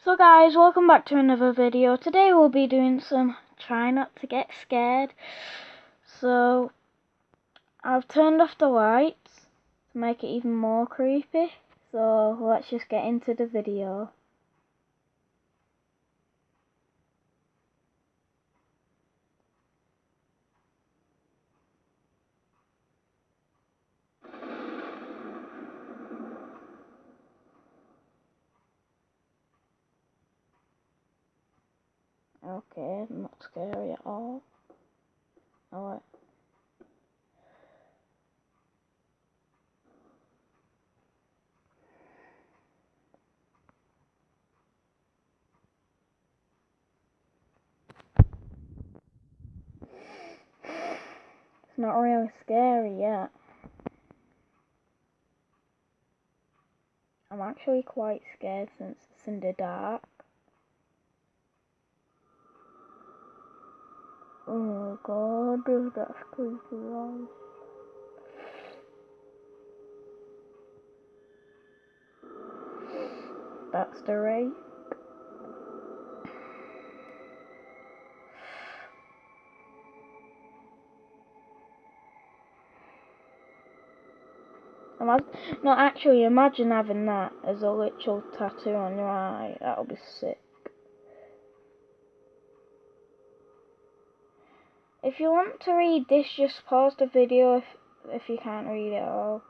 So guys, welcome back to another video. Today we'll be doing some try not to get scared. So I've turned off the lights to make it even more creepy. So let's just get into the video. Okay, not scary at all. Alright. It's not really scary yet. I'm actually quite scared since it's in the dark. Oh my god, that's creepy. That's the rate. No, actually, imagine having that as a literal tattoo on your eye. That would be sick. If you want to read this, just pause the video if you can't read it all.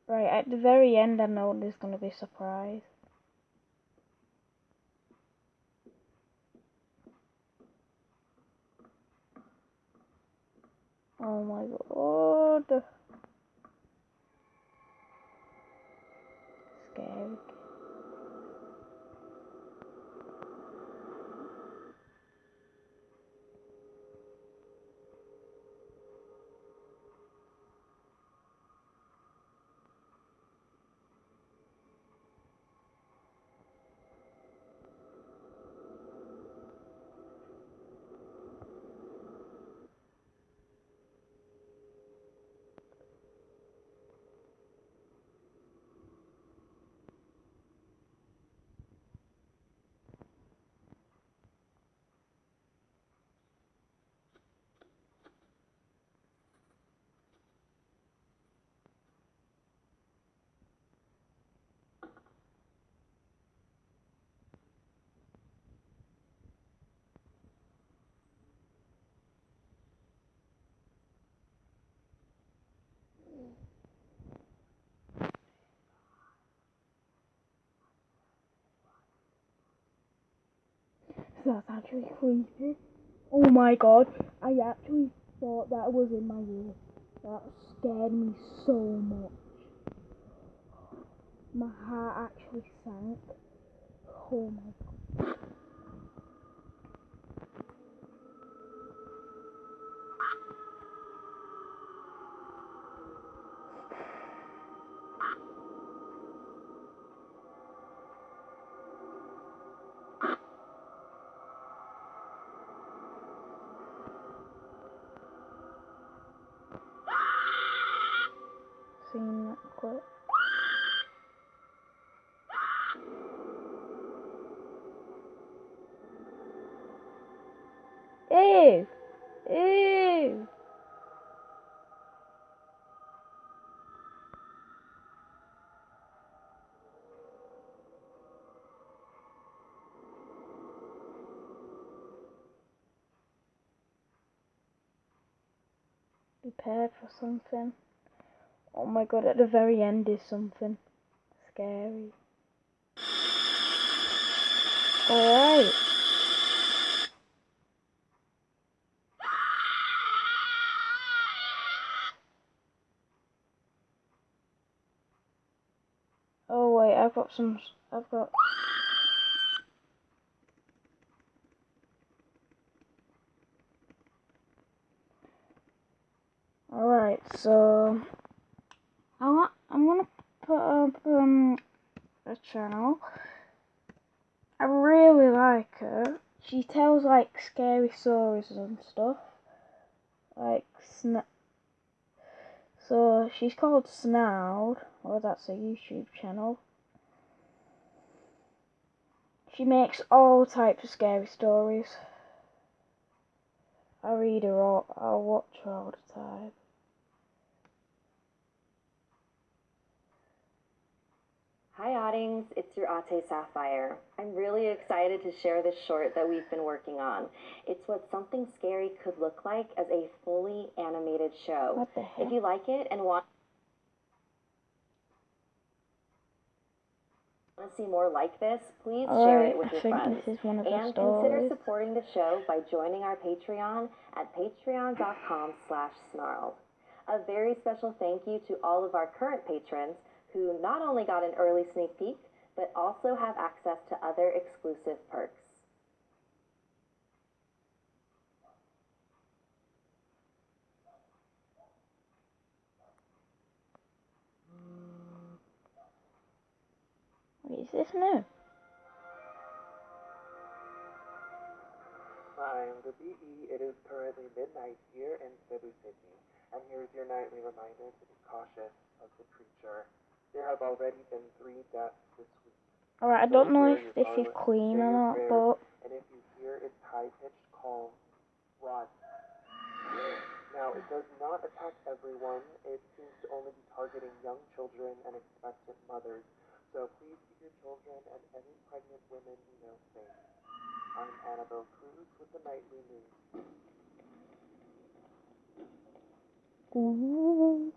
Right, at the very end I know there's going to be a surprise. Oh my god. Scary. That's actually creepy. Oh my god, I actually thought that was in my ear. That scared me so much. My heart actually sank. Oh my god. Seen that clip. Ew! Ew! Prepared for something. Oh my god, at the very end is something scary. Alright. Oh wait, I've got. Right, so I'm gonna put up a channel. I really like her. She tells like scary stories and stuff. Like so she's called Snarled, or that's a YouTube channel. She makes all types of scary stories. I read her all, I watch her all the time. Hi Oddings, it's your Ate Sapphire. I'm really excited to share this short that we've been working on. It's what something scary could look like as a fully animated show. What the heck? If you like it and want to see more like this, please share it with your friends. This is one of the and stories. consider supporting the show by joining our Patreon at patreon.com/snarled. A very special thank you to all of our current patrons who not only got an early sneak peek, but also have access to other exclusive perks. Wait, is this new? I'm the BE. It is currently midnight here in Cebu City, and here's your nightly reminder to be cautious of the creature. There have already been 3 deaths this week. Alright, I So don't know wear if your this is garlic, clean say or your not, prayers, but and if you hear its high-pitched call, run. Now, it does not attack everyone. It seems to only be targeting young children and expectant mothers. So please keep your children and any pregnant women you know safe. I'm Annabelle Cruz with the Nightly News. ooh.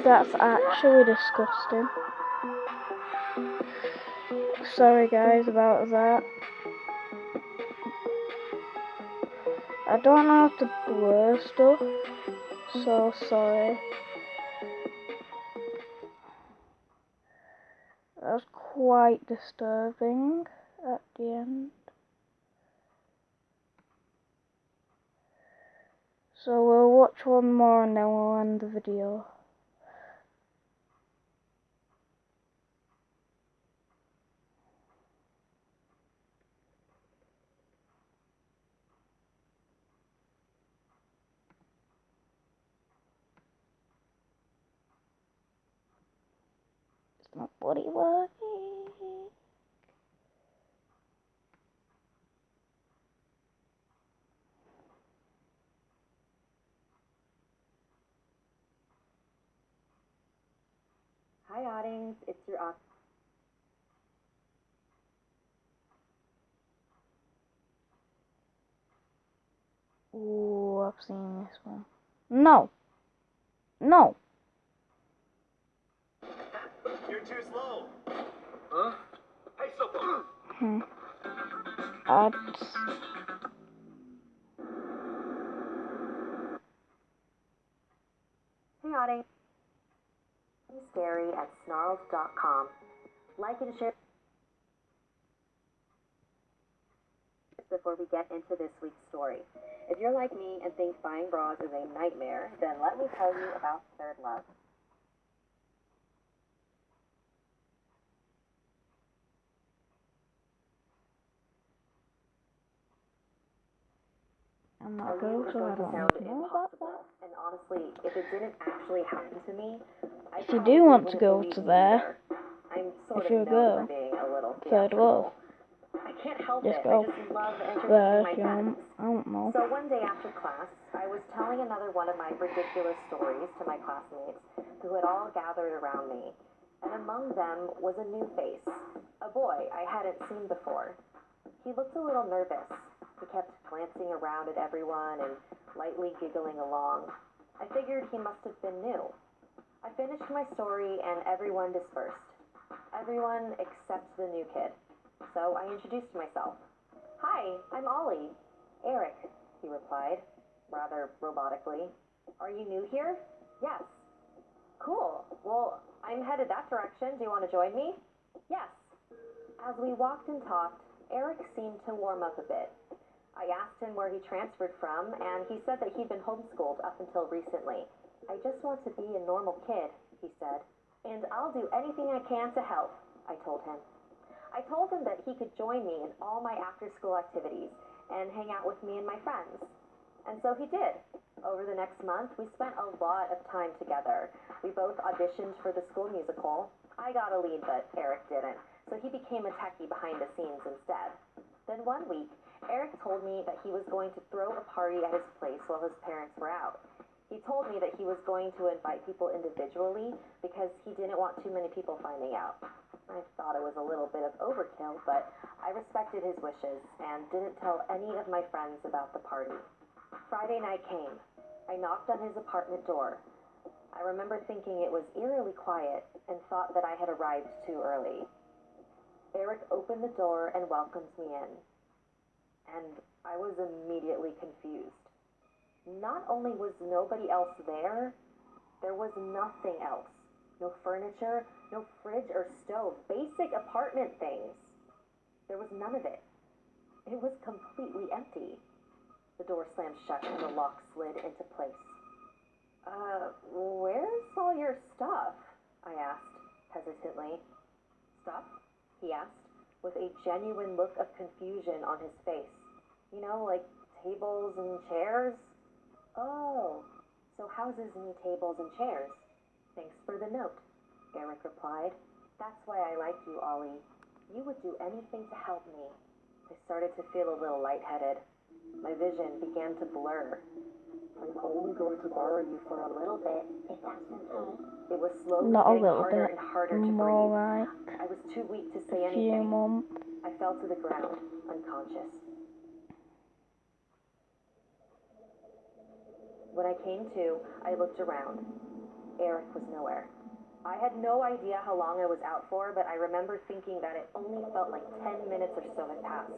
That's actually disgusting. Sorry guys about that. I don't know how to blur stuff, so sorry. That was quite disturbing at the end. So we'll watch one more and then we'll end the video. It's not bloody working. Hi Oddings, it's your Ooh, I've seen this one. No. No. You're too slow. Huh? Hey, so Ads. Hey Oddings, scary at snarled.com. Like and share before we get into this week's story. If you're like me and think buying bras is a nightmare, then let me tell you about Third Love. I'm Or not you girl, is so I going to don't sound need to know about that. impossible. And honestly, if it didn't actually happen to me, I If you probably do want to wouldn't go believe to me there, either. I'm sort if of you're a known for girl, being a little third love, theatrical. I can't help just it. I go just love there introducing my if you want. friends. I don't know. So one day after class, I was telling another one of my ridiculous stories to my classmates who had all gathered around me. And among them was a new face, a boy I hadn't seen before. He looked a little nervous. He kept glancing around at everyone and lightly giggling along. I figured he must have been new. I finished my story and everyone dispersed. Everyone except the new kid. So I introduced myself. "Hi, I'm Ollie." "Eric," he replied, rather robotically. "Are you new here?" "Yes." "Cool. Well, I'm headed that direction. Do you want to join me?" "Yes." As we walked and talked, Eric seemed to warm up a bit. I asked him where he transferred from, and he said that he'd been homeschooled up until recently. "I just want to be a normal kid," he said, "and I'll do anything I can to help," I told him. I told him that he could join me in all my after-school activities and hang out with me and my friends. And so he did. Over the next month, we spent a lot of time together. We both auditioned for the school musical. I got a lead, but Eric didn't, so he became a techie behind the scenes instead. Then one week, Eric told me that he was going to throw a party at his place while his parents were out. He told me that he was going to invite people individually because he didn't want too many people finding out. I thought it was a little bit of overkill, but I respected his wishes and didn't tell any of my friends about the party. Friday night came. I knocked on his apartment door. I remember thinking it was eerily quiet and thought that I had arrived too early. Eric opened the door and welcomed me in. And I was immediately confused. Not only was nobody else there was nothing else. No furniture, no fridge or stove, basic apartment things. There was none of it. It was completely empty. The door slammed shut and the lock slid into place. Where's all your stuff?" I asked, hesitantly. "Stuff?" he asked, with a genuine look of confusion on his face. "You know, like tables and chairs?" "Oh, so houses need tables and chairs. Thanks for the note," Eric replied. "That's why I like you, Ollie. You would do anything to help me." I started to feel a little lightheaded. My vision began to blur. "I'm only going to borrow you for a little bit, if that's okay." It was slowly Not a getting little harder bit, and harder to more breathe. like I was too weak to say a few anything. months. I fell to the ground, unconscious. When I came to, I looked around. Eric was nowhere. I had no idea how long I was out for, but I remember thinking that it only felt like 10 minutes or so had passed.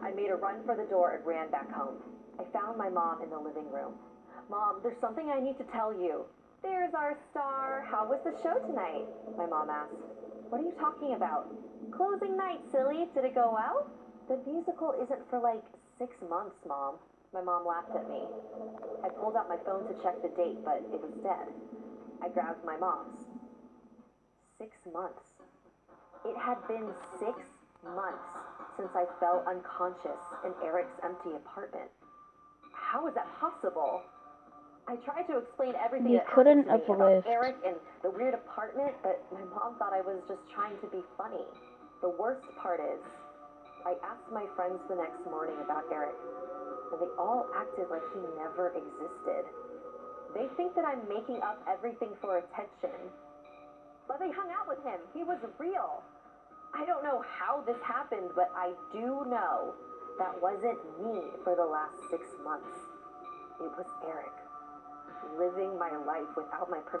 I made a run for the door and ran back home. I found my mom in the living room. "Mom, there's something I need to tell you." "There's our star. How was the show tonight?" my mom asked. "What are you talking about?" "Closing night, silly. Did it go well?" "The musical isn't for like 6 months, Mom." My mom laughed at me. I pulled out my phone to check the date, but it was dead. I grabbed my mom's. 6 months. It had been 6 months since I fell unconscious in Eric's empty apartment. How is that possible? I tried to explain everything You that happened couldn't to me have about lived. Eric and the weird apartment, but my mom thought I was just trying to be funny. The worst part is, I asked my friends the next morning about Eric, and they all acted like he never existed. They think that I'm making up everything for attention. But they hung out with him. He was real. I don't know how this happened, but I do know that wasn't me for the last 6 months. It was Eric, living my life without my permission.